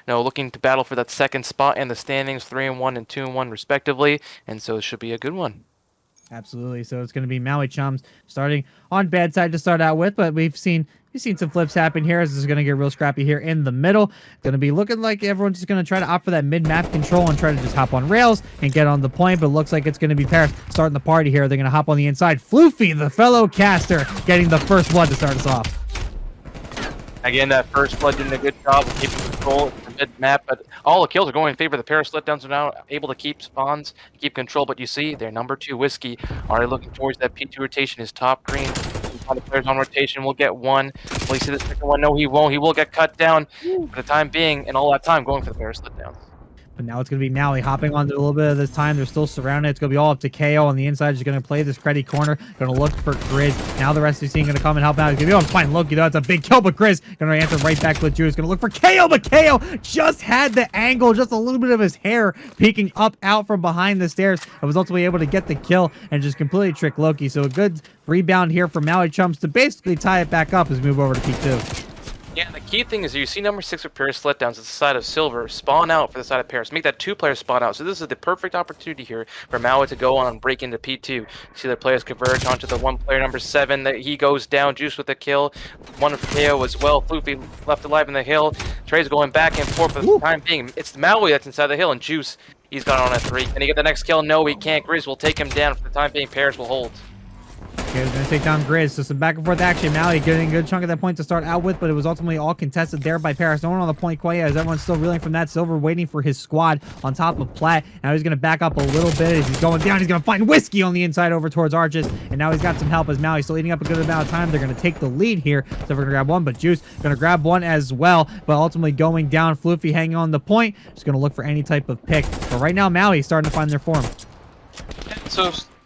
looking to battle for that second spot in the standings, 3-1 and 2-1 respectively, and so it should be a good one. Absolutely. So it's going to be Maui Chums starting on bad side to start out with, but we've seen some flips happen here as this is going to get real scrappy here in the middle. Going to be looking like everyone's just going to try to opt for that mid-map control and try to just hop on rails and get on the point, but it looks like it's going to be Paris starting the party here. They're going to hop on the inside. Floofy, the fellow caster, getting the first blood to start us off. Again, that first blood doing a good job of keeping control of the mid-map, but all the kills are going in favor of the Paris Letdowns. Are now able to keep spawns, keep control, but you see their number 2 Whiskey already looking towards that P2 rotation. His top green. The players on rotation will get one. Will he see the second one? No, he won't. He will get cut down for the time being, and all that time going for the Paris Letdowns. But now it's going to be Maui hopping on a little bit of this time. They're still surrounded. It's going to be all up to KO on the inside. He's going to play this Creddy corner. Going to look for Grizz. Now the rest of the team going to come and help out. He's going to be able to find Loki, though. It's a big kill, but Grizz going to answer right back with Juice. Going to look for KO, but KO just had the angle. Just a little bit of his hair peeking up out from behind the stairs. I was ultimately able to get the kill and just completely trick Loki. So a good rebound here for Maui Chums to basically tie it back up as we move over to P2. Yeah, the key thing is you see number 6 with Paris Letdowns at the side of Silver spawn out for the side of Paris. Make that 2-player spawn out. So this is the perfect opportunity here for Maui to go on and break into P2. See their players converge onto the 1-player number 7. That he goes down. Juice with a kill. One of KO as well. Floofy left alive in the hill. Trey's going back and forth for the time being. It's Maui that's inside the hill, and Juice, he's got on a 3. Can he get the next kill? No, he can't. Grizz will take him down. For the time being, Paris will hold. Okay, we're going to take down Grizz. So some back and forth action. Maui getting a good chunk of that point to start out with, but it was ultimately all contested there by Paris. No one on the point quite yet as everyone's still reeling from that. Silver waiting for his squad on top of Platt. Now he's going to back up a little bit as he's going down. He's going to find Whiskey on the inside over towards Arches, and now he's got some help as Maui's still eating up a good amount of time. They're going to take the lead here. So we're going to grab one, but Juice going to grab one as well, but ultimately going down. Floofy hanging on the point. Just going to look for any type of pick. But right now, Maui starting to find their form.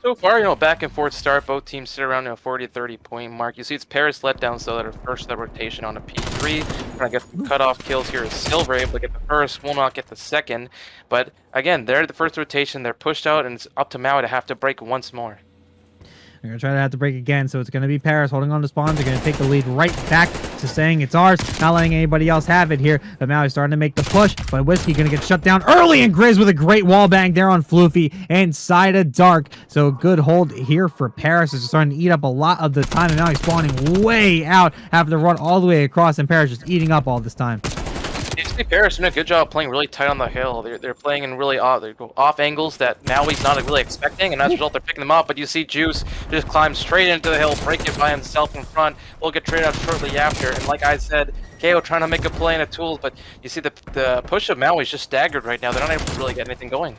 So far, back and forth start. Both teams sit around 40 to 30 point mark. You see it's Paris Letdowns, so that are first the rotation on a P3. Trying to get cutoff kills here is Silver, able to get the first, will not get the second. But again, they're the first rotation. They're pushed out, and it's up to Maui to have to break once more. They're going to try to have to break again, so it's going to be Paris holding on to spawns. They're going to take the lead right back to saying it's ours, not letting anybody else have it here. But Maui's starting to make the push, but Whiskey going to get shut down early, and Grizz with a great wall bang there on Floofy inside of Dark. So a good hold here for Paris. Is starting to eat up a lot of the time, and now he's spawning way out, having to run all the way across, and Paris just eating up all this time. You see Paris doing a good job playing really tight on the hill. They're playing in really off angles that Maui's not really expecting, and as a result, they're picking them up. But you see Juice just climb straight into the hill, break it by himself in front. Will get traded out shortly after. And like I said, KO trying to make a play in a tool, but you see the push of Maui's just staggered right now. They're not able to really get anything going.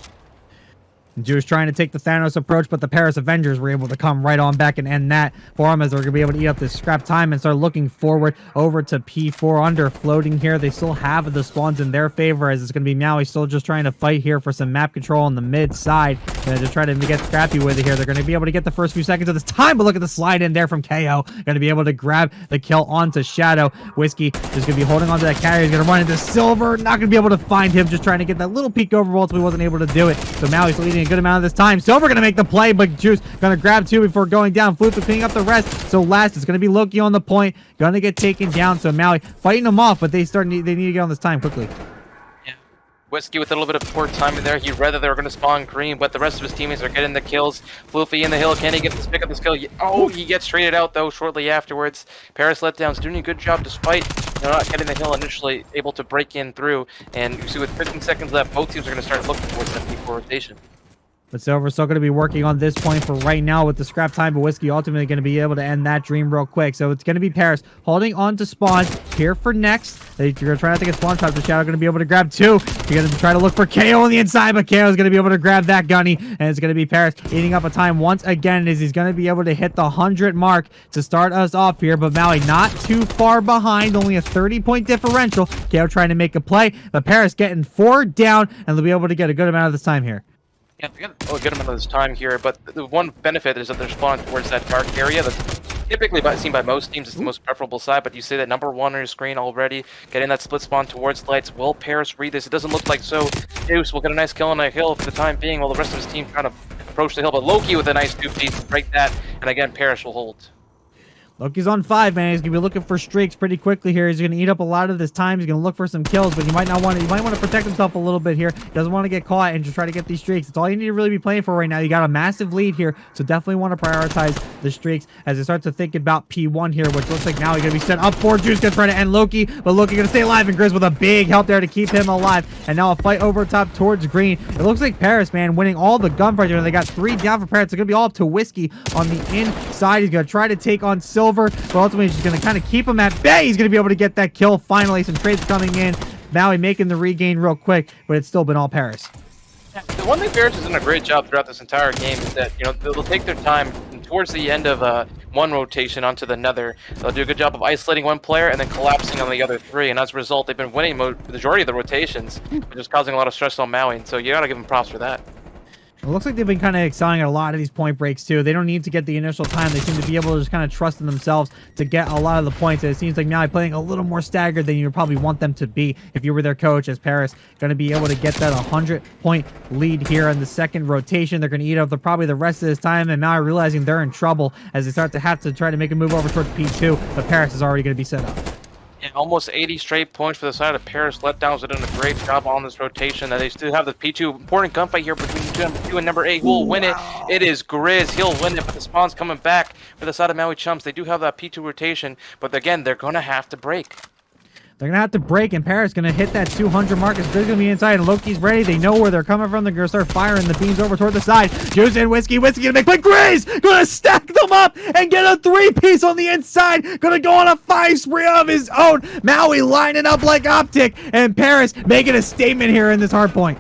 Juice trying to take the Thanos approach, but the Paris Avengers were able to come right on back and end that for him as they're going to be able to eat up this scrap time and start looking forward over to P4 under floating here. They still have the spawns in their favor as it's going to be Maui still just trying to fight here for some map control on the mid side to try to get scrappy with it here. They're going to be able to get the first few seconds of this time, but look at the slide in there from KO. Going to be able to grab the kill onto Shadow. Whiskey is going to be holding onto that carry. He's going to run into Silver. Not going to be able to find him. Just trying to get that little peek over, ultimately wasn't able to do it. So Maui's leading a good amount of this time. Silver gonna make the play, but Juice gonna grab 2 before going down. Flute picking up the rest. So last is gonna be Loki on the point, gonna get taken down. So Maui fighting them off, but they need to get on this time quickly. Yeah, Whiskey with a little bit of poor timing there. He read that they were gonna spawn green, but the rest of his teammates are getting the kills. Floofy in the hill. Can he get this pick up this kill? Oh, he gets traded out though shortly afterwards. Paris Letdowns doing a good job despite not getting the hill initially, able to break in through. And you see with 15 seconds left, both teams are gonna start looking towards that P4 rotation. But Silver's still going to be working on this point for right now with the scrap time, but Whiskey ultimately going to be able to end that dream real quick. So it's going to be Paris holding on to spawns here for next. You're going to try not to get spawn trapped. The Shadow going to be able to grab 2. You're going to try to look for KO on the inside, but KO is going to be able to grab that gunny, and it's going to be Paris eating up a time once again as he's going to be able to hit the 100 mark to start us off here. But Maui not too far behind, only a 30-point differential. KO trying to make a play, but Paris getting 4 down, and they'll be able to get a good amount of this time here. Yeah, we got a good amount of this time here, but the one benefit is that they're spawning towards that dark area that's typically seen by most teams as the most preferable side, but you see that number 1 on your screen already, getting that split spawn towards lights. Will Paris read this? It doesn't look like so. Juice will get a nice kill on a hill for the time being, while the rest of his team trying to approach the hill, but Loki with a nice 2 piece to break that, and again, Paris will hold. Loki's on 5, man. He's gonna be looking for streaks pretty quickly here. He's gonna eat up a lot of this time. He's gonna look for some kills, but he might not want to. He might want to protect himself a little bit here. He doesn't want to get caught and just try to get these streaks. It's all you need to really be playing for right now. You got a massive lead here, so definitely want to prioritize the streaks as they start to think about P1 here, which looks like now he's gonna be set up for Juice. Gonna try to end Loki, but Loki gonna stay alive, and Grizz with a big help there to keep him alive. And now a fight over top towards green. It looks like Paris, man, winning all the gunfights. They got 3 down for Paris. It's gonna be all up to Whiskey on the inside. He's gonna try to take on Silver, but ultimately he's gonna kind of keep him at bay. He's gonna be able to get that kill finally. Some trades coming in. Maui making the regain real quick, but it's still been all Paris. The one thing Paris has done a great job throughout this entire game is that, you know, they'll take their time towards the end of one rotation onto the another. They'll do a good job of isolating one player and then collapsing on the other 3, and as a result, they've been winning the majority of the rotations, which is causing a lot of stress on Maui, and so you gotta give them props for that. It looks like they've been kind of excelling at a lot of these point breaks, too. They don't need to get the initial time. They seem to be able to just kind of trust in themselves to get a lot of the points. And it seems like now playing a little more staggered than you would probably want them to be if you were their coach, as Paris going to be able to get that 100-point lead here in the second rotation. They're going to eat up probably the rest of this time, and now realizing they're in trouble as they start to have to try to make a move over towards P2, but Paris is already going to be set up. Yeah, almost 80 straight points for the side of Paris Letdowns. They're doing a great job on this rotation. They still have the P2 important gunfight here between number 2 and number 8. Who will win it? It is Grizz. He'll win it, but the spawn's coming back for the side of Maui Chums. They do have that P2 rotation, but again, they're going to have to break. They're going to have to break, and Paris going to hit that 200 mark. They're going to be inside, and Loki's ready. They know where they're coming from. They're going to start firing the beams over toward the side. Juice and Whiskey. Whiskey going to make play. Grizz going to stack them up and get a 3-piece on the inside. Going to go on a 5 spree of his own. Maui lining up like Optic, and Paris making a statement here in this hard point.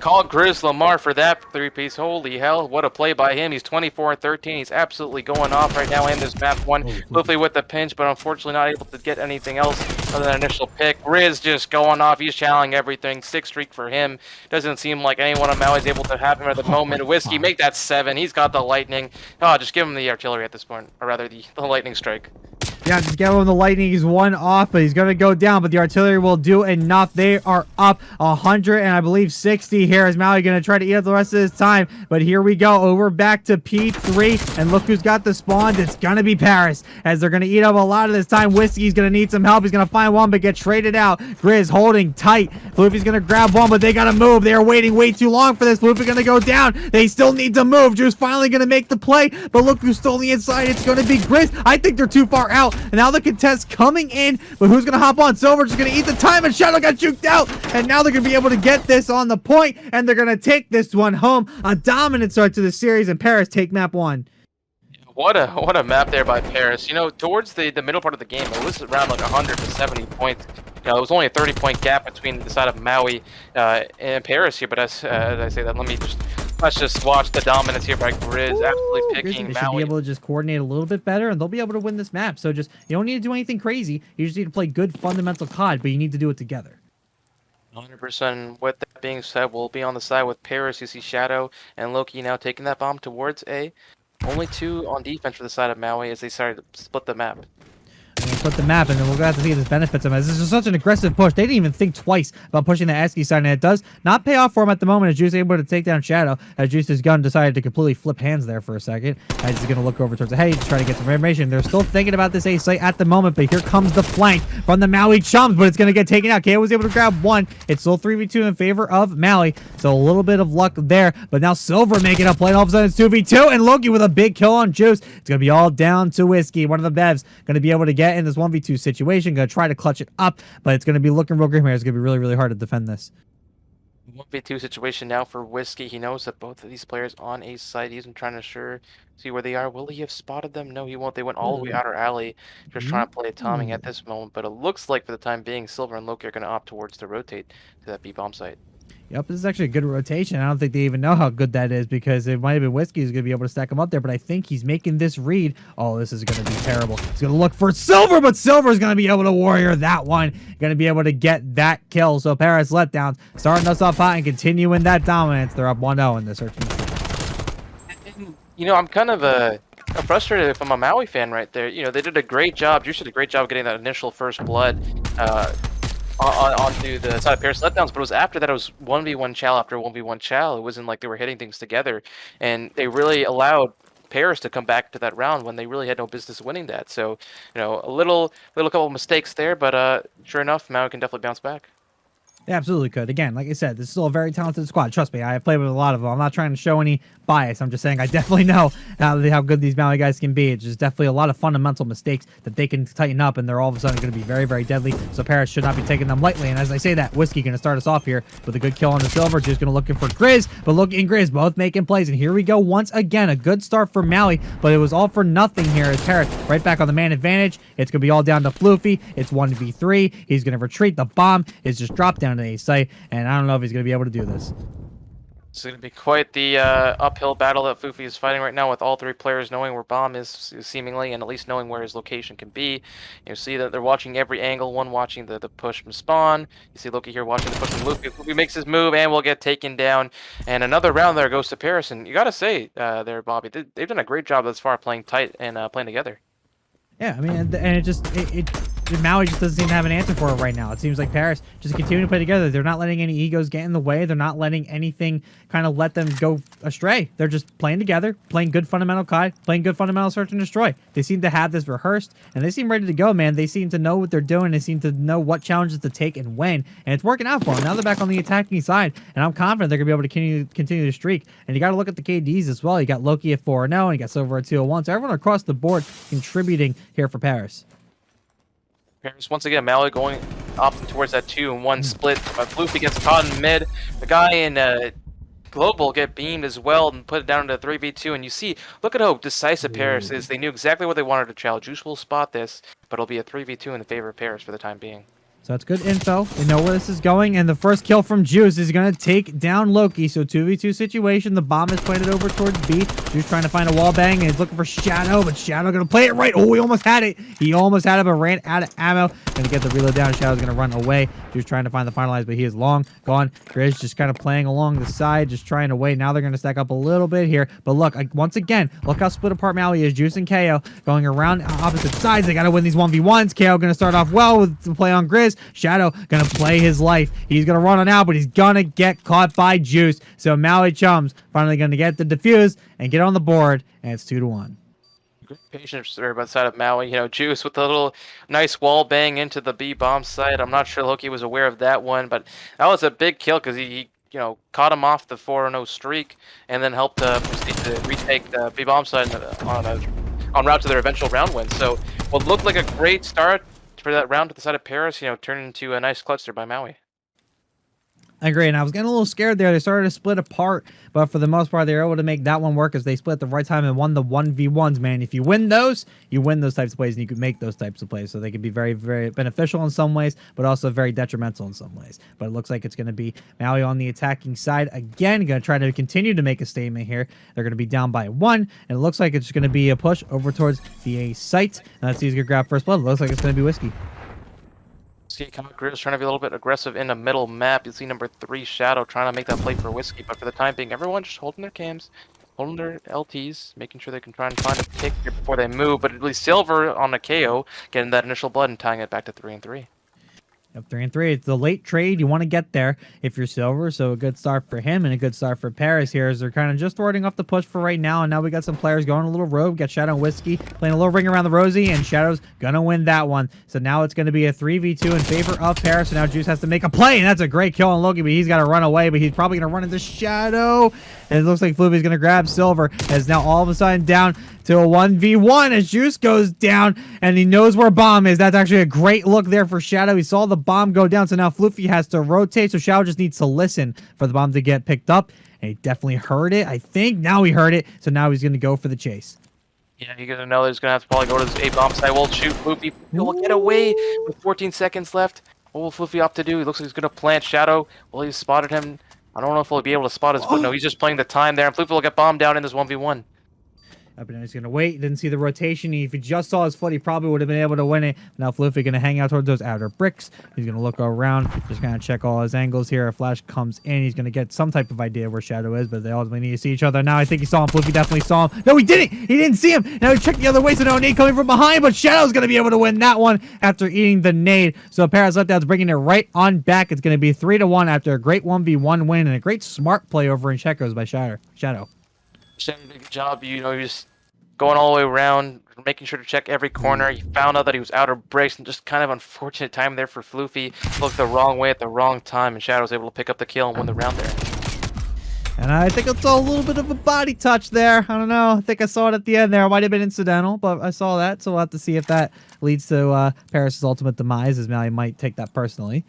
Call Grizz Lamar for that 3-piece. Holy hell, what a play by him. He's 24 and 13. He's absolutely going off right now in this map 1. Hopefully with the pinch, but unfortunately not able to get anything else other than initial pick. Grizz just going off. He's challenging everything. 6 streak for him. Doesn't seem like anyone on Maui is able to have him at the moment. Whiskey, make that 7. He's got the lightning. Oh, just give him the artillery at this point, or rather the lightning strike. Yeah, just get him the lightning. He's 1 off, but he's going to go down, but the artillery will do enough. They are up 100 and I believe 60 here as Maui going to try to eat up the rest of his time. But here we go. Over back to P3, and look who's got the spawns. It's going to be Paris as they're going to eat up a lot of this time. Whiskey's going to need some help. He's going to find one, but get traded out. Grizz holding tight. Floofy's going to grab one, but they got to move. They are waiting way too long for this. Floofy going to go down. They still need to move. Drew's finally going to make the play, but look who's still on the inside. It's going to be Grizz. I think they're too far out. And now the contest coming in, but who's going to hop on? Silver just going to eat the time, and Shadow got juked out. And now they're going to be able to get this on the point, and they're going to take this one home. A dominant start to the series, and Paris take map 1. What a map there by Paris. You know, towards the middle part of the game, it was around like 170 points. You know, it was only a 30-point gap between the side of Maui and Paris here. But as I say that, let's just watch the dominance here by Grizz. Absolutely picking They Maui. should be able to just coordinate a little bit better, and they'll be able to win this map. So just, you don't need to do anything crazy. You just need to play good fundamental COD, but you need to do it together. 100%. With that being said, we'll be on the side with Paris. You see Shadow and Loki now taking that bomb towards A. Only 2 on defense for the side of Maui as they started to split the map. And split the map, and then we'll have to see if this benefits them. As this is such an aggressive push, they didn't even think twice about pushing the ASCII side, and it does not pay off for him at the moment as Juice is able to take down Shadow, as Juice's gun decided to completely flip hands there for a second, as he's going to look over towards the hay to try to get some information. They're still thinking about this A site at the moment, but here comes the flank from the Maui Chums, but it's going to get taken out. KO was able to grab 1. It's still 3v2 in favor of Maui, so a little bit of luck there, but now Silver making a play, and all of a sudden it's 2v2, and Loki with a big kill on Juice. It's going to be all down to Whiskey, one of the Bevs, going to be able to get in this 1v2 situation, going to try to clutch it up, but it's going to be looking real grim here. It's going to be really, really hard to defend this. 1v2 situation now for Whiskey. He knows that both of these players on A side. He's trying to see where they are. Will he have spotted them? No, he won't. They went all the way outer alley, just trying to play timing at this moment. But it looks like for the time being, Silver and Loki are going to opt towards to rotate to that B bomb site. Yep, this is actually a good rotation. I don't think they even know how good that is because it might have been Whiskey who's going to be able to stack him up there, but I think he's making this read. Oh, this is going to be terrible. He's going to look for Silver, but Silver's going to be able to warrior that one. Going to be able to get that kill. So Paris Letdowns starting us off hot and continuing that dominance. They're up 1-0 in this search. You know, I'm kind of frustrated if I'm a Maui fan right there. You know, they did a great job. Juice did a great job getting that initial first blood onto the side of Paris Letdowns, but it was after that it was 1v1 Chal after 1v1 Chal. It wasn't like they were hitting things together, and they really allowed Paris to come back to that round when they really had no business winning that. So, a little couple of mistakes there, but sure enough, Maui can definitely bounce back. They absolutely could. Again, like I said, this is still a very talented squad. Trust me, I have played with a lot of them. I'm not trying to show any bias. I'm just saying I definitely know how good these Maui guys can be. It's just definitely a lot of fundamental mistakes that they can tighten up, and they're all of a sudden going to be very, very deadly. So Paris should not be taking them lightly. And as I say that, Whiskey going to start us off here with a good kill on the Silver. Just going to looking for Grizz, but looking Grizz both making plays. And here we go once again. A good start for Maui, but it was all for nothing here as Paris right back on the man advantage. It's going to be all down to Floofy. It's 1v3. He's going to retreat. The bomb is just dropped down to a site. And I don't know if he's going to be able to do this. It's going to be quite the uphill battle that Fufi is fighting right now, with all three players knowing where Bomb is seemingly, and at least knowing where his location can be. You see that they're watching every angle, one watching the push from Spawn. You see Loki here watching the push from Luffy. Luffy makes his move and will get taken down. And another round there goes to Paris. And you got to say there, Bobby, they've done a great job thus far playing tight and playing together. Yeah, I mean, and Maui just doesn't seem to have an answer for it right now. It seems like Paris just continue to play together. They're not letting any egos get in the way. They're not letting anything kind of let them go astray. They're just playing together, playing good fundamental Kai, playing good fundamental search and destroy. They seem to have this rehearsed, and they seem ready to go, man. They seem to know what they're doing. They seem to know what challenges to take and when, and it's working out for them. Now they're back on the attacking side, and I'm confident they're going to be able to continue the streak. And you got to look at the KDs as well. You got Loki at 4-0, and you got Silver at 2-1. So everyone across the board contributing here for Paris. Paris once again, Maui going opting towards that 2-1 split, but Floofy gets caught in mid. The guy in Global get beamed as well and put it down to 3v2, and you see, look at how decisive Paris is. They knew exactly what they wanted to child. Juice will spot this, but it'll be a 3v2 in the favor of Paris for the time being. So that's good info. We know where this is going, and the first kill from Juice is going to take down Loki. So 2v2 situation. The bomb is planted over towards B. Juice trying to find a wall bang, and he's looking for Shadow, but Shadow going to play it right. Oh, he almost had it. He almost had it, but ran out of ammo. Going to get the reload down. Shadow's going to run away. Juice trying to find the finalize, but he is long gone. Grizz just kind of playing along the side, just trying to wait. Now they're going to stack up a little bit here. But look, once again, look how split apart Maui is. Juice and KO going around opposite sides. They got to win these 1v1s. KO going to start off well with the play on Grizz. Shadow gonna play his life. He's gonna run on out, but he's gonna get caught by Juice. So Maui Chums finally gonna get the defuse and get on the board, and it's 2-1. Great patience there by the side of Maui. Juice with a little nice wall bang into the B bomb site. I'm not sure Loki was aware of that one, but that was a big kill because he caught him off the 4-0 streak and then helped proceed to retake the B bomb site on route to their eventual round win. So what looked like a great start for that round to the side of Paris, turned into a nice clutch there by Maui. I agree, and I was getting a little scared there. They started to split apart, but for the most part, they were able to make that one work as they split at the right time and won the 1v1s, man. If you win those, you win those types of plays, and you can make those types of plays. So they can be very, very beneficial in some ways, but also very detrimental in some ways. But it looks like it's going to be Maui on the attacking side again, going to try to continue to make a statement here. They're going to be down by 1, and it looks like it's going to be a push over towards the A site. Now let's see who's going to grab first blood. It looks like it's going to be Whiskey. Grizz trying to be a little bit aggressive in the middle map. You see number 3 Shadow trying to make that play for Whiskey, but for the time being, everyone just holding their cams, holding their LTs, making sure they can try and find a pick here before they move. But at least Silver on the KO, getting that initial blood and tying it back to 3-3. Yep, 3-3. It's the late trade. You want to get there if you're Silver, so a good start for him and a good start for Paris here as they're kind of just warding off the push for right now, and now we got some players going a little rogue. Got Shadow and Whiskey playing a little ring around the Rosie, and Shadow's gonna win that one. So now it's gonna be a 3v2 in favor of Paris, so now Juice has to make a play, and that's a great kill on Loki, but he's got to run away, but he's probably gonna run into Shadow, and it looks like Floofy's gonna grab Silver, as now all of a sudden down to a 1v1 as Juice goes down, and he knows where Bomb is. That's actually a great look there for Shadow. He saw the bomb go down, so now Floofy has to rotate, so Shadow just needs to listen for the bomb to get picked up, and he definitely heard it, I think. Now he heard it, so now he's going to go for the chase. Yeah, you're going to know he's going to have to probably go to this A bomb site. We'll shoot Floofy. He'll get away with 14 seconds left. What will Floofy opt to do? He looks like he's going to plant Shadow. Well, he spotted him. I don't know if he'll be able to spot his foot. No, he's just playing the time there, and Floofy will get bombed down in this 1v1. Up and he's going to wait. Didn't see the rotation. If he just saw his foot, he probably would have been able to win it. Now Floofy going to hang out towards those outer bricks. He's going to look around, just kind of check all his angles here. A flash comes in. He's going to get some type of idea where Shadow is, but they ultimately need to see each other. Now I think he saw him. Floofy definitely saw him. No, he didn't. He didn't see him. Now he checked the other way, so no nade coming from behind, but Shadow's going to be able to win that one after eating the nade. So Paris Letdowns bringing it right on back. It's going to be 3-1 after a great 1v1 win and a great smart play over in Checkos by Shadow. Shadow did a good job. You just going all the way around, making sure to check every corner. He found out that he was out of breaks, and just kind of unfortunate time there for Floofy. Looked the wrong way at the wrong time, and Shadow was able to pick up the kill and win the round there. And I think it's a little bit of a body touch there. I don't know. I think I saw it at the end there. It might have been incidental, but I saw that. So we'll have to see if that leads to Paris' ultimate demise, as Maui might take that personally,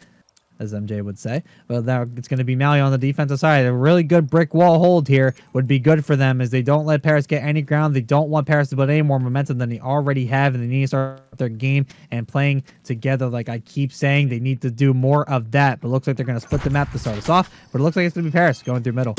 as MJ would say. But now it's going to be Maui on the defensive side. A really good brick wall hold here would be good for them, as they don't let Paris get any ground. They don't want Paris to put any more momentum than they already have, and they need to start their game and playing together. Like I keep saying, they need to do more of that. But it looks like they're going to split the map to start us off. But it looks like it's going to be Paris going through middle.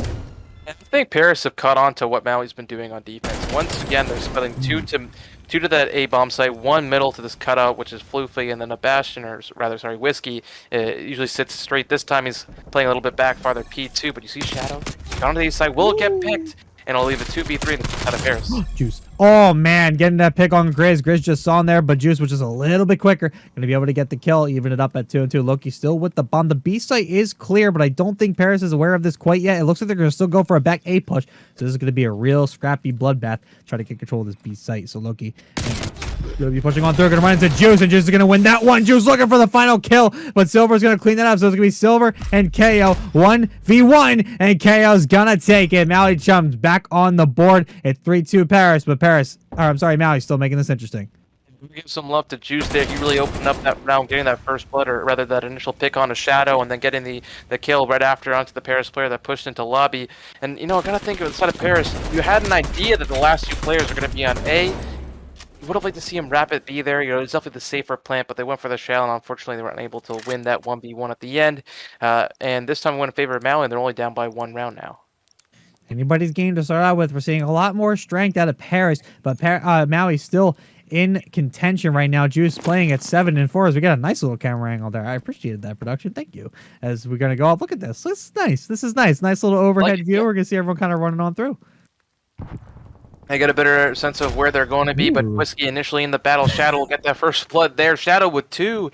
I think Paris have caught on to what Maui's been doing on defense. Once again, they're splitting two to that A bomb site, one middle to this cutout, which is Floofy, and then a Bastion, or rather, sorry, Whiskey. Usually sits straight. This time he's playing a little bit back farther P2, but you see Shadow down to the east side. Will it get picked? And I'll leave a 2v3 in the out of Paris. Juice. Oh, man. Getting that pick on Grizz. Grizz just saw in there, but Juice, which is a little bit quicker, going to be able to get the kill, even it up at 2-2. Loki still with the bomb. The B site is clear, but I don't think Paris is aware of this quite yet. It looks like they're going to still go for a back A push. So this is going to be a real scrappy bloodbath. Try to get control of this B site. So Loki going to be pushing on through. Going to run into Juice, and Juice is going to win that one. Juice looking for the final kill, but Silver's going to clean that up. So it's going to be Silver and KO 1v1, and KO's going to take it. Maui Chums back on the board. It's 3-2 Paris, but Maui's still making this interesting. Give some love to Juice there. He really opened up that round, getting that first blood, or rather that initial pick on a Shadow, and then getting the kill right after onto the Paris player that pushed into lobby. And, you know, I gotta think of the side of Paris, you had an idea that the last two players were going to be on A. You would have liked to see him wrap it B there. You know, it's definitely the safer plant, but they went for the Shadow, and unfortunately they weren't able to win that 1v1 at the end. And this time went in favor of Maui, and they're only down by one round now. Anybody's game to start out with. We're seeing a lot more strength out of Paris, but Maui still in contention right now. Juice playing at 7-4 as we got a nice little camera angle there. I appreciated that production. Thank you. As we're going to go up. Look at this. This is nice. This is nice. Nice little overhead view. We're going to see everyone kind of running on through. I get a better sense of where they're going to be, but Whiskey initially in the battle. Shadow will get that first blood there. Shadow with 2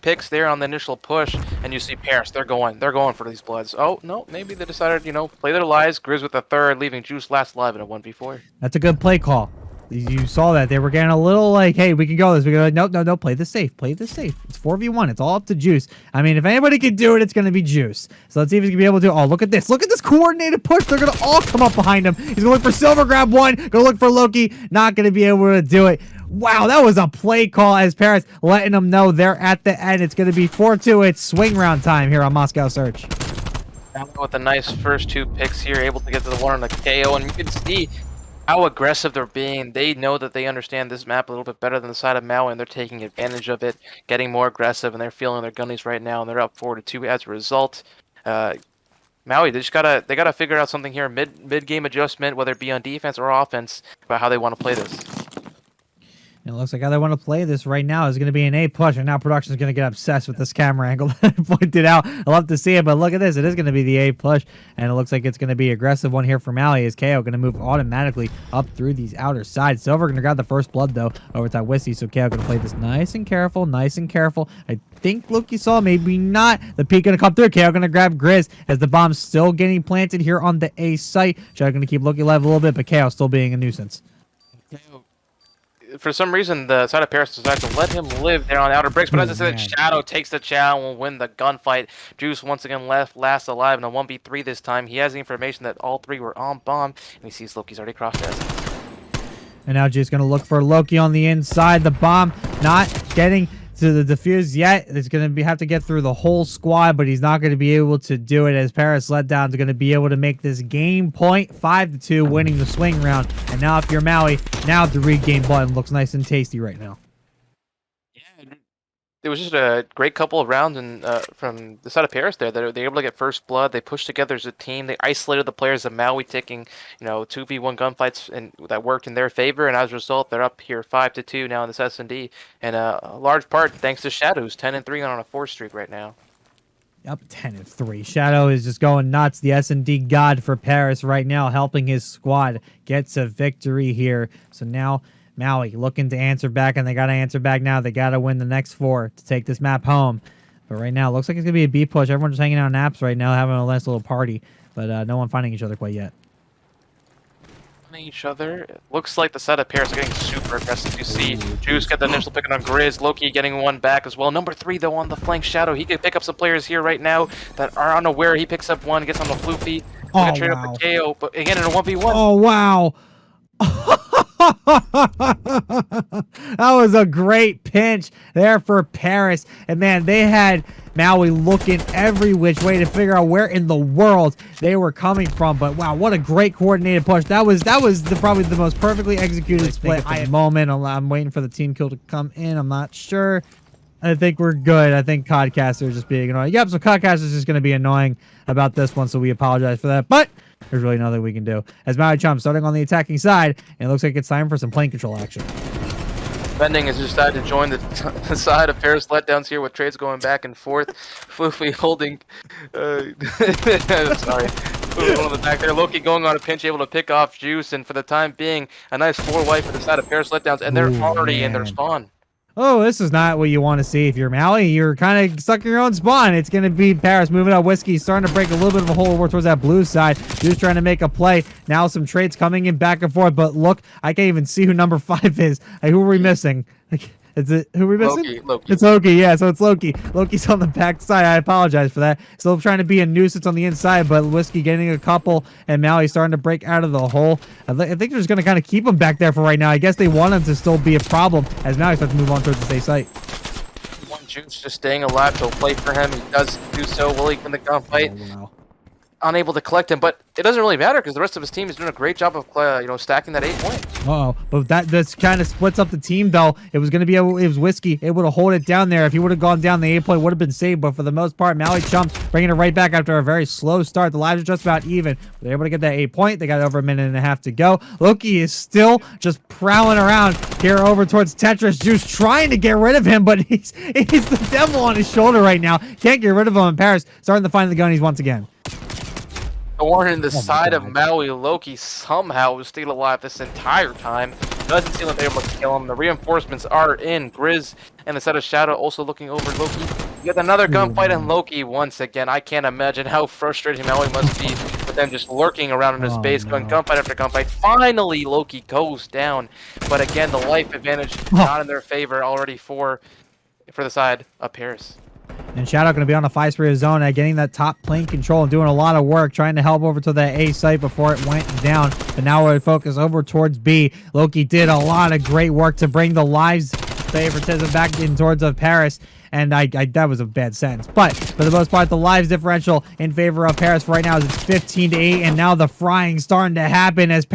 picks there on the initial push, and you see Paris. They're going for these bloods. Oh no, maybe they decided, you know, play their lies. Grizz with the third, leaving Juice last alive in a 1v4. That's a good play call. You saw that. They were getting a little like, hey, we can go this. We go, no, play this safe. Play this safe. It's 4v1. It's all up to Juice. I mean, if anybody can do it, it's going to be Juice. So let's see if he's going to be able to. Oh, look at this. Look at this coordinated push. They're going to all come up behind him. He's going to look for Silver, grab one. Going to look for Loki. Not going to be able to do it. Wow, that was a play call as Paris letting them know they're at the end. It's going to be 4-2. It's swing round time here on Moscow Search. With the nice first 2 picks here, able to get to the one on the KO, and you can see how aggressive they're being. They know that they understand this map a little bit better than the side of Maui, and they're taking advantage of it, getting more aggressive, and they're feeling their gunnies right now, and they're up 4-2 as a result. Maui, they gotta figure out something here, mid game adjustment, whether it be on defense or offense, about how they want to play this. It looks like how they want to play this right now is going to be an A push, and now production is going to get obsessed with this camera angle that I pointed out. I love to see it, but look at this. It is going to be the A push, and it looks like it's going to be aggressive one here for Maui. Is KO going to move automatically up through these outer sides. Silver going to grab the first blood, though, over to Whiskey, so KO going to play this nice and careful, I think Loki saw, maybe not. The peek going to come through. KO going to grab Grizz as the bomb's still getting planted here on the A site. Shadow going to keep Loki alive a little bit, but KO still being a nuisance. For some reason, the side of Paris decided to let him live there on outer bricks, but as I said, Shadow takes the chow and will win the gunfight. Juice once again last alive in a 1v3 this time. He has the information that all 3 were on bomb, and he sees Loki's already crossed us. And now Juice going to look for Loki on the inside. The bomb not getting to the defuse yet. It's going to have to get through the whole squad, but he's not going to be able to do it, as Paris Letdowns are going to be able to make this game point 5-2, winning the swing round. And now if you're Maui, now the read-game button looks nice and tasty right now. Yeah, it was just a great couple of rounds, and from the side of Paris there, they were able to get first blood. They pushed together as a team. They isolated the players of Maui, taking 2v1 gunfights, and that worked in their favor. And as a result, they're up here 5-2 now in this S&D, and a large part thanks to Shadows, 10-3 on a 4 streak right now. Up 10-3. Shadow is just going nuts. The S&D god for Paris right now, helping his squad gets a victory here. So now Maui looking to answer back, and they got to answer back now. They got to win the next 4 to take this map home. But right now, it looks like it's going to be a B push. Everyone's just hanging out in apps right now, having a nice little party. But no one finding each other quite yet. each other. It looks like the side of Paris are getting super aggressive. You see Juice get the initial pick on Grizz, Loki getting one back as well. Number 3 though on the flank Shadow. He could pick up some players here right now that are unaware. He picks up one, gets on the Floofy. We're gonna trade up the KO, but again in a 1v1. Oh wow. That was a great pinch there for Paris. And man, they had Maui looking every which way to figure out where in the world they were coming from. But wow, what a great coordinated push. That was probably the most perfectly executed split at the moment. I'm waiting for the team kill to come in. I'm not sure. I think we're good. I think Codcaster is just being annoying. Yep, so Codcaster is just going to be annoying about this one, so we apologize for that. But there's really nothing we can do. As Maui Chums starting on the attacking side, and it looks like it's time for some plane control action. Bending has decided to join the side of Paris Letdowns here with trades going back and forth. Floofy holding... sorry. Floofy on the back there. Loki going on a pinch, able to pick off Juice, and for the time being, a nice 4-wipe for the side of Paris Letdowns, and they're already in their spawn. Oh, this is not what you want to see if you're Maui. You're kind of stuck in your own spawn. It's going to be Paris moving up. Whiskey starting to break a little bit of a hole over towards that blue side. Just trying to make a play. Now some trades coming in back and forth. But look, I can't even see who number 5 is. Like, who are we missing? Like, is it who are we missing? Loki. It's Loki. Yeah, so it's Loki. Loki's on the back side. I apologize for that. Still trying to be a nuisance on the inside, but Whiskey getting a couple, and Maui starting to break out of the hole. I think they're just going to kind of keep him back there for right now. I guess they want him to still be a problem as Maui starts to move on towards the safe site. One Juice just staying alive, so play for him. He does do so. Will he win the gunfight? Oh, wow. Unable to collect him, but it doesn't really matter because the rest of his team is doing a great job of stacking that 8 points. But that's kind of splits up the team though. It was going to be it was Whiskey able to hold it down there. If he would have gone down, the 8 point would have been saved. But for the most part, Maui Chums bringing it right back after a very slow start. The lives are just about even. They're able to get that 8 point. They got over a minute and a half to go. Loki is still just prowling around here over towards Tetris Juice, trying to get rid of him, but he's the devil on his shoulder right now. Can't get rid of him. And Paris starting to find the gunnies once again. Thorn in the side of Maui. Loki somehow was still alive this entire time. Doesn't seem like they're able to kill him. The reinforcements are in. Grizz and the side of Shadow also looking over Loki. You get another gunfight and Loki once again. I can't imagine how frustrating Maui must be with them just lurking around in his base, going gunfight after gunfight. Finally, Loki goes down. But again, the life advantage not in their favor already for the side of Paris. And Shadow going to be on a 5-3 zone and getting that top plane control and doing a lot of work, trying to help over to that A site before it went down. But now we're focus over towards B. Loki did a lot of great work to bring the lives favoritism back in towards of Paris. And that was a bad sentence. But for the most part, the lives differential in favor of Paris right now is it's 15-8. And now the frying starting to happen as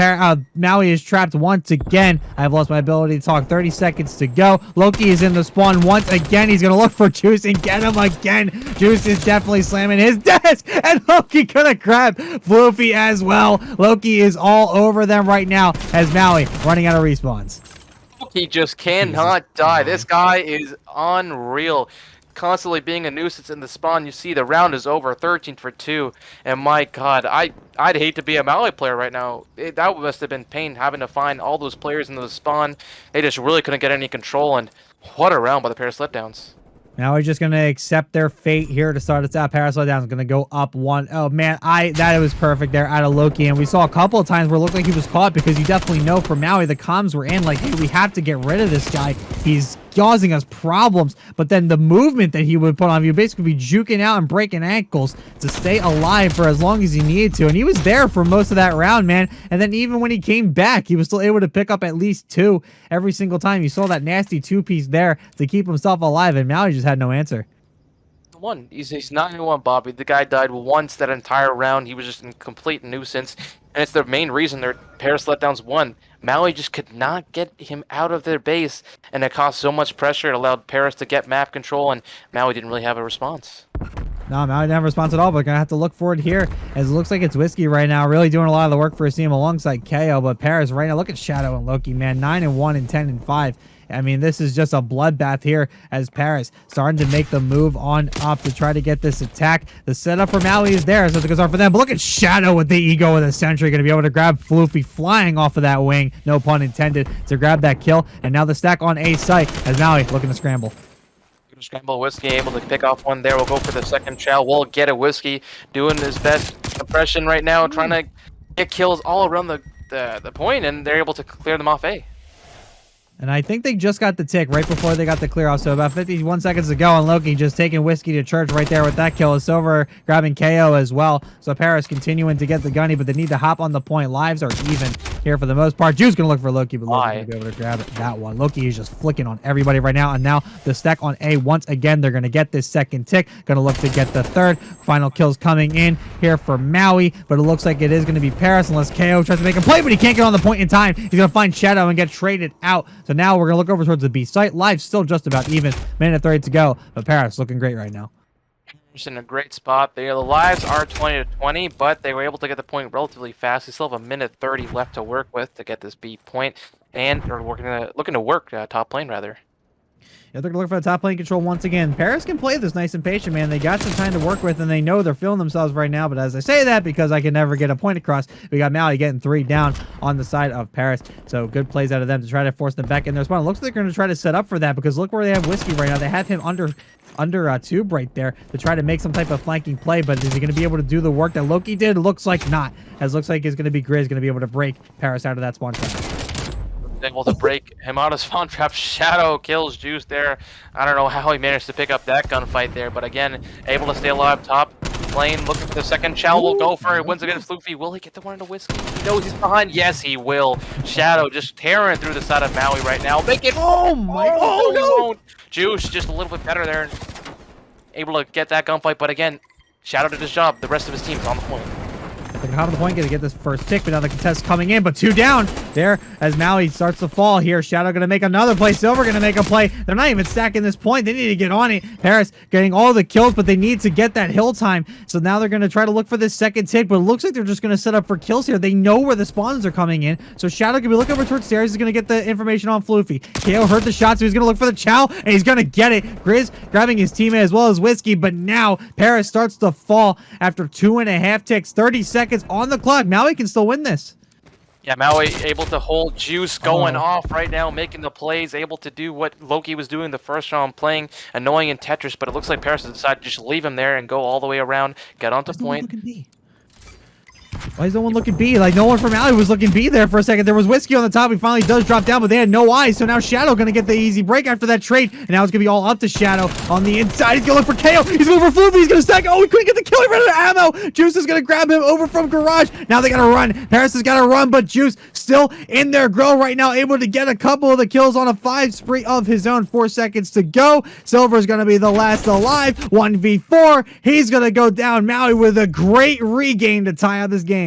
Maui is trapped once again. I've lost my ability to talk. 30 seconds to go. Loki is in the spawn once again. He's going to look for Juice and get him again. Juice is definitely slamming his desk. And Loki going to grab Floofy as well. Loki is all over them right now as Maui running out of respawns. He just cannot die. This guy is unreal. Constantly being a nuisance in the spawn. You see the round is over, 13 for 2. And my god, I'd hate to be a Maui player right now. That must have been pain having to find all those players in the spawn. They just really couldn't get any control. And what a round by the Paris Letdowns. Now we're just going to accept their fate here to start us out. Paris Letdowns is going to go up 1. Oh, man, that was perfect there out of Loki. And we saw a couple of times where it looked like he was caught because you definitely know for Maui, the comms were in like, hey, we have to get rid of this guy. He's causing us problems. But then the movement that he would put on, you basically be juking out and breaking ankles to stay alive for as long as he needed to. And he was there for most of that round, man. And then even when he came back, he was still able to pick up at least 2 every single time. You saw that nasty 2-piece there to keep himself alive. And Maui just had no answer. He's not anyone, Bobby. The guy died once that entire round. He was just a complete nuisance. And it's the main reason their Paris Letdowns won. Maui just could not get him out of their base. And it caused so much pressure. It allowed Paris to get map control. And Maui didn't really have a response. No, Maui didn't have a response at all. But we're going to have to look for it here. As it looks like it's Whiskey right now. Really doing a lot of the work for his team alongside KO. But Paris right now, look at Shadow and Loki, man. 9-1 and 10-5. I mean, this is just a bloodbath here as Paris starting to make the move on up to try to get this attack. The setup for Maui is there, so it goes on for them. But look at Shadow with the ego of the century, going to be able to grab Floofy flying off of that wing, no pun intended, to grab that kill. And now the stack on A site as Maui looking to scramble. Scramble. Whiskey able to pick off one there. We'll go for the second chow. We'll get a Whiskey doing his best impression right now, trying to get kills all around the the point, and they're able to clear them off A. And I think they just got the tick right before they got the clear off. So about 51 seconds to go, and Loki just taking whiskey to church right there with that kill. Silver grabbing KO as well. So Paris continuing to get the gunny, but they need to hop on the point. Lives are even here for the most part. Juice going to look for Loki, but Loki's going to be able to grab that one. Loki is just flicking on everybody right now. And now the stack on A once again. They're going to get this second tick. Going to look to get the third. Final kills coming in here for Maui, but it looks like it is going to be Paris unless KO tries to make a play, but he can't get on the point in time. He's going to find Shadow and get traded out. So now we're going to look over towards the B site. Live still just about even. Minute 30 to go, but Paris looking great right now. Just in a great spot there. The lives are 20-20, but they were able to get the point relatively fast. They still have a minute 30 left to work with to get this B point, and they're looking to work top lane rather. Yeah, they're looking for the top lane control once again. Paris can play this nice and patient, man. They got some time to work with, and they know they're feeling themselves right now. But as I say that, because I can never get a point across, we got Maui getting 3 down on the side of Paris. So good plays out of them to try to force them back in their spawn. It looks like they're going to try to set up for that, because look where they have Whiskey right now. They have him under tube right there to try to make some type of flanking play. But is he going to be able to do the work that Loki did? Looks like not. As looks like it's going to be Grizz going to be able to break Paris out of that spawn trap. Able to break him out of spawn trap. Shadow kills Juice there. I don't know how he managed to pick up that gunfight there, but again, able to stay alive top lane, looking for the second. Chow will go for it. Wins against Floofy. Will he get the one into Whiskey? He knows he's behind. Yes, he will. Shadow just tearing through the side of Maui right now. Make it. Oh my! Oh no! no! He won't. Juice just a little bit better there, able to get that gunfight. But again, Shadow did his job. The rest of his team is on the point. They can hop on the point, going to get this first tick, but now the contest coming in, but 2 down there as Maui starts to fall here. Shadow going to make another play. Silver going to make a play. They're not even stacking this point. They need to get on it. Paris getting all the kills, but they need to get that hill time. So now they're going to try to look for this second tick, but it looks like they're just going to set up for kills here. They know where the spawns are coming in. So Shadow can be looking over towards stairs. He's going to get the information on Floofy. KO heard the shot, so he's going to look for the Chow, and he's going to get it. Grizz grabbing his teammate as well as Whiskey, but now Paris starts to fall after 2.5 ticks. 30 seconds on the clock. Maui can still win this. Yeah, Maui able to hold Juice going off right now, making the plays, able to do what Loki was doing the first round, playing annoying in Tetris, but it looks like Paris has decided to just leave him there and go all the way around, get onto point. Why is no one looking B? Like, no one from Maui was looking B there for a second. There was Whiskey on the top. He finally does drop down, but they had no eyes. So now Shadow going to get the easy break after that trade. And now it's going to be all up to Shadow on the inside. He's going to look for KO. He's going for Floofy. He's going to stack. Oh, he couldn't get the kill. He ran out of ammo. Juice is going to grab him over from Garage. Now they got to run. Paris has got to run, but Juice still in their grill right now, able to get a couple of the kills on a 5 spree of his own. 4 seconds to go. Silver's going to be the last alive. 1v4. He's going to go down. Maui with a great regain to tie out this game.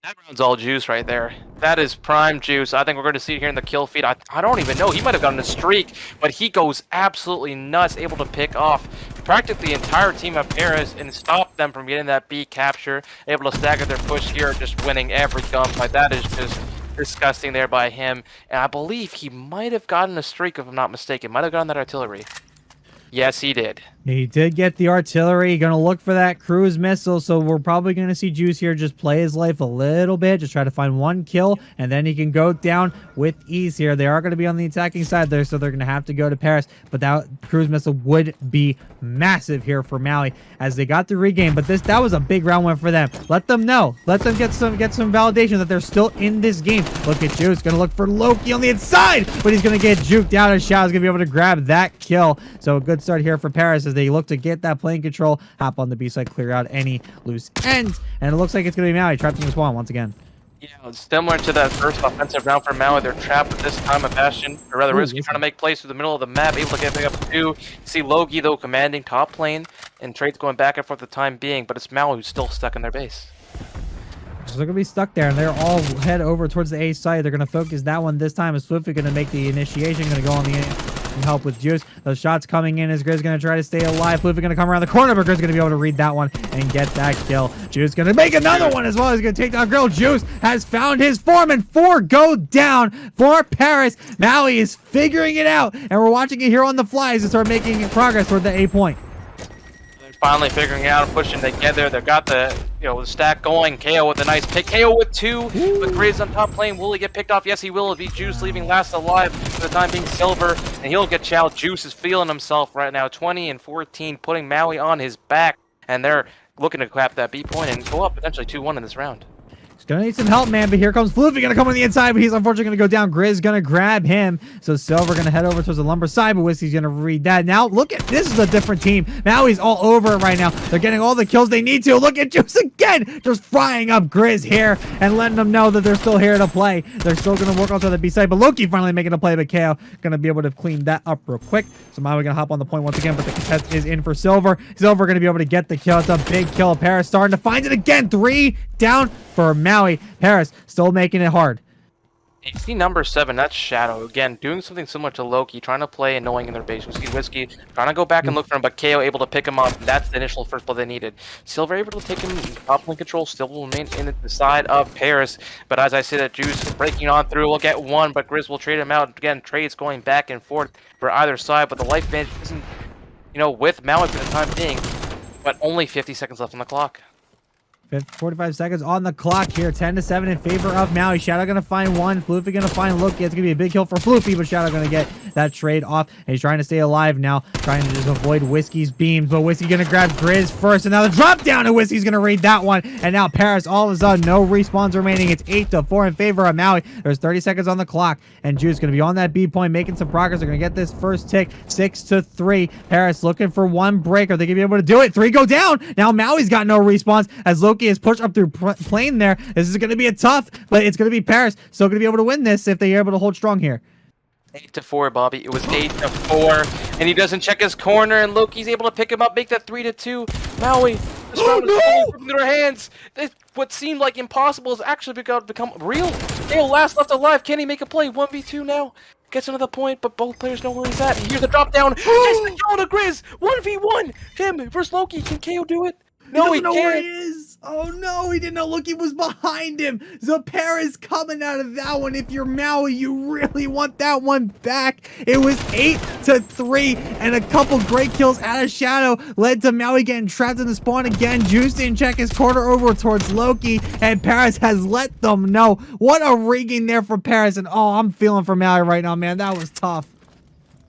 That round's all Juice right there. That is prime Juice. I think we're going to see it here in the kill feed. I don't even know. He might have gotten a streak, but he goes absolutely nuts, able to pick off practically the entire team of Paris and stop them from getting that B capture, able to stagger their push here, just winning every gunfight. That is just disgusting there by him. And I believe he might have gotten a streak, if I'm not mistaken. Might have gotten that artillery. Yes, he did. He did get the artillery. Going to look for that cruise missile. So we're probably going to see Juice here just play his life a little bit. Just try to find 1 kill. And then he can go down with ease here. They are going to be on the attacking side there. So they're going to have to go to Paris. But that cruise missile would be massive here for Maui as they got the regain. But that was a big round win for them. Let them know. Let them get some validation that they're still in this game. Look at Juice. Going to look for Loki on the inside. But he's going to get juked out. And Shadow's going to be able to grab that kill. So a good start here for Paris as they look to get that plane control, hop on the B side, clear out any loose ends, and it looks like it's going to be Maui trapped in the spawn once again. Yeah, it's similar to that first offensive round for Maui. They're trapped at this time of Bastion, or rather Risky, trying to make plays through the middle of the map, able to get up 2. See Logi, though, commanding top lane, and trades going back and forth for the time being, but it's Maui who's still stuck in their base. So they're going to be stuck there, and they're all head over towards the A side. They're going to focus that one this time. Is Swiftly going to make the initiation, going to go on the help with Juice. Those shots coming in as Grizz going to try to stay alive. Floofy going to come around the corner, but Grizz going to be able to read that one and get that kill. Juice going to make another one as well. He's going to take down Grill. Juice has found his form, and 4 go down for Paris. Maui is figuring it out, and we're watching it here on the fly as they start making progress toward the A point. Finally figuring it out and pushing together. They've got the the stack going. KO with a nice pick. KO with 2. With Grizz on top lane. Will he get picked off? Yes, he will. It'll be Juice leaving last alive for the time being. Silver, and he'll get Chow. Juice is feeling himself right now. 20-14, putting Maui on his back, and they're looking to clap that B point and go up potentially 2-1 in this round. He's gonna need some help, man, but here comes Floofy, gonna come on the inside, but he's unfortunately gonna go down. Grizz gonna grab him. So Silver gonna head over towards the lumber side, but Whiskey's gonna read that. Now, look at this is a different team. Maui's all over it right now. They're getting all the kills they need to. Look at Juice again, just frying up Grizz here and letting them know that they're still here to play. They're still gonna work onto the B side, but Loki finally making a play, but KO gonna be able to clean that up real quick. So Maui gonna hop on the point once again, but the contest is in for Silver. Silver gonna be able to get the kill. It's a big kill. Paris starting to find it again. 3 down for Maui. Paris still making it hard. You see number 7, that's Shadow. Again, doing something similar to Loki, trying to play annoying in their base. Whiskey, trying to go back and look for him, but KO able to pick him up. That's the initial first blood they needed. Silver able to take him top lane control, still will remain in the side of Paris. But as I say that Juice breaking on through, will get one, but Grizz will trade him out. Again, trades going back and forth for either side, but the life advantage isn't, with Maui for the time being. But only 50 seconds left on the clock. 45 seconds on the clock here. 10-7 in favor of Maui. Shadow gonna find one. Floofy gonna find Loki. It's gonna be a big kill for Floofy, but Shadow gonna get that trade off. And he's trying to stay alive now, trying to just avoid Whiskey's beams. But Whiskey gonna grab Grizz first, and now the drop down, and Whiskey's gonna raid that one. And now Paris, all of a sudden, no respawns remaining. It's 8-4 in favor of Maui. There's 30 seconds on the clock, and Juice gonna be on that B point, making some progress. They're gonna get this first tick, 6-3. Paris looking for one break. Are they gonna be able to do it? 3 go down. Now Maui's got no respawns as Loki is pushed up through plane there. This is going to be a tough, but it's going to be Paris still going to be able to win this if they're able to hold strong here. 8-4, Bobby. It was 8-4, and he doesn't check his corner, and Loki's able to pick him up, make that 3-2. Maui, this round is falling from their hands. What seemed like impossible has actually become real. Dale last left alive. Can he make a play? 1v2 now. Gets another point, but both players know where he's at. Here's the drop down. Gets the kill to Grizz. 1v1. Him versus Loki. Can KO do it? No, he doesn't know where can't. he is. Oh no, he didn't know Loki was behind him. The Paris coming out of that one. If you're Maui, you really want that one back. It was 8-3, and a couple great kills out of Shadow led to Maui getting trapped in the spawn again. Juice didn't check his corner over towards Loki, and Paris has let them know. What a rigging there for Paris, and oh, I'm feeling for Maui right now, man. That was tough.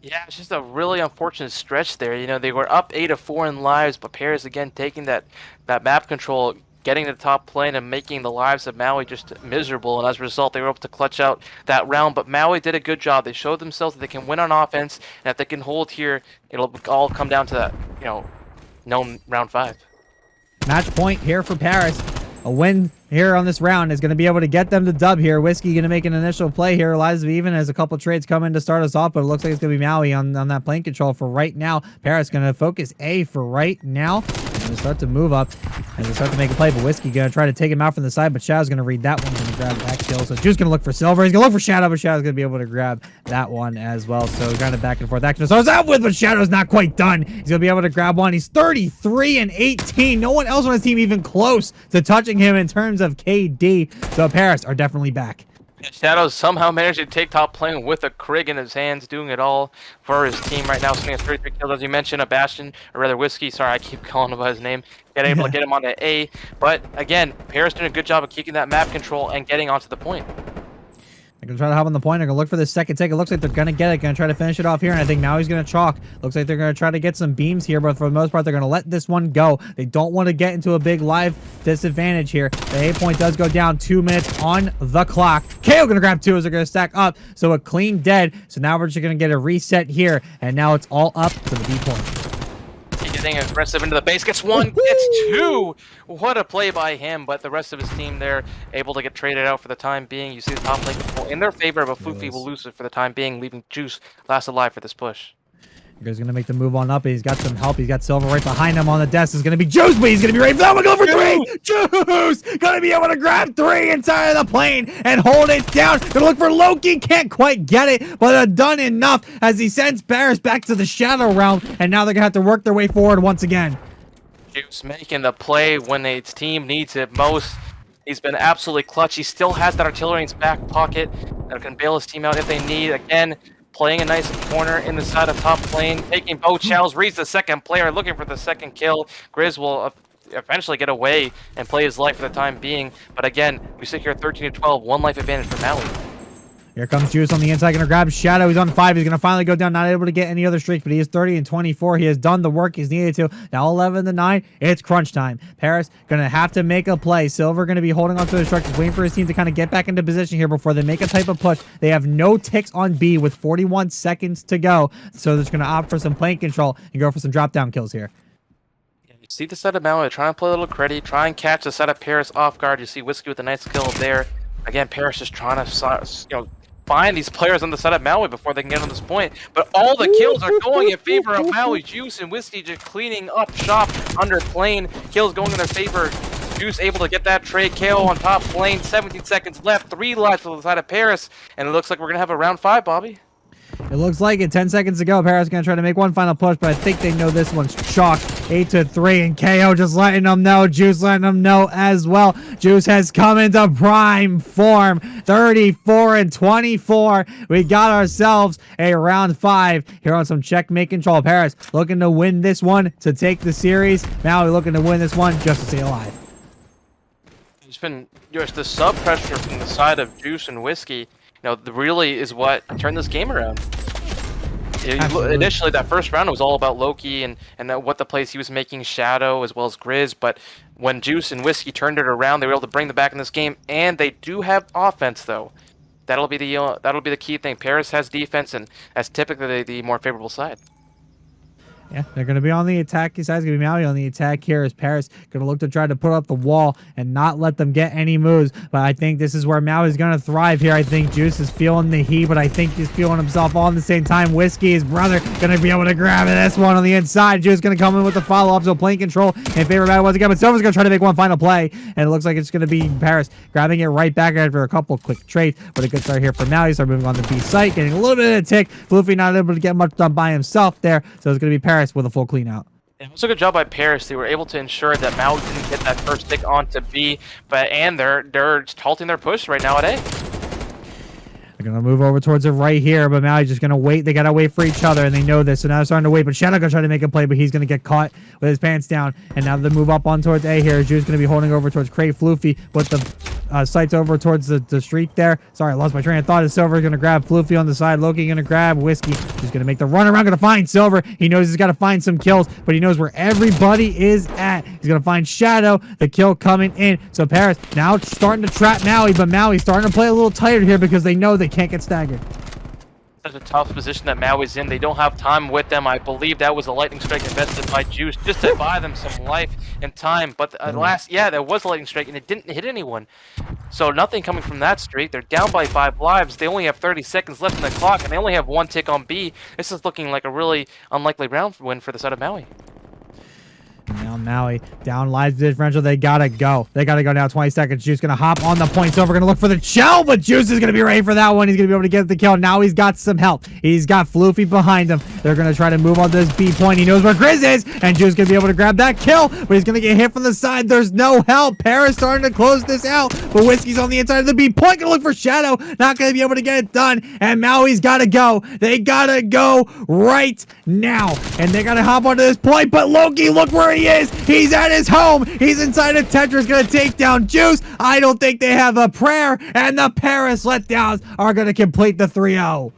Yeah, it's just a really unfortunate stretch there. They were up 8-4 in lives, but Paris again taking that map control, getting to the top lane and making the lives of Maui just miserable. And as a result, they were able to clutch out that round. But Maui did a good job. They showed themselves that they can win on offense, and if they can hold here, it'll all come down to that, known round 5. Match point here for Paris. A win here on this round is going to be able to get them the dub here. Whiskey going to make an initial play here. Lives of Even has a couple trades coming to start us off, but it looks like it's going to be Maui on that plane control for right now. Paris going to focus A for right now. Going to start to move up as they start to make a play, but Whiskey going to try to take him out from the side, but Shadow's going to read that one. Going to grab that kill. So Juice going to look for Silver. He's going to look for Shadow, but Shadow's going to be able to grab that one as well. So kind of back and forth action starts out with, but Shadow's not quite done. He's going to be able to grab one. He's 33-18. No one else on his team even close to touching him in terms of KD. So Paris are definitely back. Shadow somehow managed to take top lane with a Krig in his hands, doing it all for his team right now. Sitting at 33 kills, as you mentioned, a Bastion, or rather Whiskey. Sorry, I keep calling him by his name. Able to get him onto A. But again, Paris doing a good job of keeping that map control and getting onto the point. They're going to try to hop on the point. They're going to look for this second take. It looks like they're going to get it. Going to try to finish it off here. And I think now he's going to chalk. Looks like they're going to try to get some beams here. But for the most part, they're going to let this one go. They don't want to get into a big live disadvantage here. The A point does go down. 2 minutes on the clock. KO going to grab 2 as they're going to stack up. So a clean dead. So now we're just going to get a reset here. And now it's all up to the B point. Getting aggressive into the base, gets 1, gets 2. What a play by him, but the rest of his team there able to get traded out for the time being. You see the top lane control in their favor, but Floofy will lose it for the time being, leaving Juice last alive for this push. He's going to make the move on up. He's got some help. He's got Silver right behind him on the desk. It's going to be Juice, but he's going to be ready for that one. Go for 3. Juice going to be able to grab 3 inside of the plane and hold it down. Going to look for Loki. Can't quite get it, but done enough as he sends Paris back to the Shadow realm. And now they're going to have to work their way forward once again. Juice making the play when its team needs it most. He's been absolutely clutch. He still has that artillery in his back pocket that can bail his team out if they need. Again, playing a nice corner in the side of top lane, taking both shells, reads the second player, looking for the second kill. Grizz will eventually get away and play his life for the time being. But again, we sit here at 13-12, 1 life advantage for Maui. Here comes Juice on the inside, gonna grab Shadow. He's on 5. He's gonna finally go down, not able to get any other streaks, but he is 30 and 24. He has done the work he's needed to. Now 11 to 9. It's crunch time. Paris gonna have to make a play. Silver gonna be holding on to the structures, waiting for his team to kind of get back into position here before they make a type of push. They have no ticks on B with 41 seconds to go, so they're just gonna opt for some plane control and go for some drop down kills here. You see the side of Maui trying to play a little credit, try and catch the side of Paris off guard. You see Whiskey with a nice kill there. Again, Paris just trying to, find these players on the side of Maui before they can get on this point. But all the kills are going in favor of Maui. Juice and Whiskey just cleaning up shop under plane. Kills going in their favor. Juice able to get that trade KO on top plane. 17 seconds left. 3 lives for the side of Paris. And it looks like we're going to have a round 5, Bobby. It looks like it. 10 seconds to go. Paris is going to try to make one final push, but I think they know this one's chalk. 8 to 3, and KO just letting them know. Juice letting them know as well. Juice has come into prime form. 34 and 24. We got ourselves a round 5 here on some checkmate control. Paris looking to win this one to take the series. Maui looking to win this one just to stay alive. It's been just the sub pressure from the side of Juice and Whiskey. Really is what turned this game around. Initially, that first round was all about Loki and what the plays he was making, Shadow as well as Grizz. But when Juice and Whiskey turned it around, they were able to bring them back in this game. And they do have offense, though. That'll be the key thing. Paris has defense, and that's typically the more favorable side. Yeah, they're going to be on the attack. Side is going to be Maui on the attack here as Paris going to look to try to put up the wall and not let them get any moves. But I think this is where Maui is going to thrive here. I think Juice is feeling the heat, but I think he's feeling himself all at the same time. Whiskey, his brother, going to be able to grab this one on the inside. Juice going to come in with the follow-up, so plane control in favor of Maui once again. But Silver's going to try to make one final play, and it looks like it's going to be Paris grabbing it right back after a couple quick trades. But a good start here for Maui. Start moving on the B site, getting a little bit of a tick. Floofy not able to get much done by himself there, so it's going to be Paris with a full clean out. It was a good job by Paris. They were able to ensure that Maui didn't get that first tick onto B, and they're halting their push right now at A. They're going to move over towards it right here, but Maui's just going to wait. They got to wait for each other, and they know this, so now they're starting to wait. But Shadow going to try to make a play, but he's going to get caught with his pants down. And now they move up on towards A here. Juice going to be holding over towards Crate Floofy, but the sights over towards the street there. Sorry, I lost my train of thought. Silver going to grab Floofy on the side. Loki going to grab Whiskey. He's going to make the run around, going to find Silver. He knows he's got to find some kills, but he knows where everybody is at. He's going to find Shadow, the kill coming in. So Paris now starting to trap Maui, but Maui's starting to play a little tighter here because they know they can't get staggered. Such a tough position that Maui's in. They don't have time with them. I believe that was a lightning strike invested by Juice just to buy them some life and time. But there was a lightning strike and it didn't hit anyone. So nothing coming from that streak. They're down by 5 lives. They only have 30 seconds left in the clock and they only have 1 tick on B. This is looking like a really unlikely round win for the side of Maui. Now Maui down lives differential. They gotta go. They gotta go now. 20 seconds. Juice gonna hop on the point. Silver gonna look for the shell, but Juice is gonna be ready for that one. He's gonna be able to get the kill. Now he's got some help. He's got Floofy behind him. They're gonna try to move on to this B point. He knows where Grizz is, and Juice gonna be able to grab that kill, but he's gonna get hit from the side. There's no help. Paris starting to close this out, but Whiskey's on the inside of the B point. Gonna look for Shadow. Not gonna be able to get it done, and Maui's gotta go. They gotta go right now, and they gotta hop onto this point, but Loki, look where he is. He's at his home. He's inside of Tetra's going to take down Juice. I don't think they have a prayer, and the Paris Letdowns are going to complete the 3-0.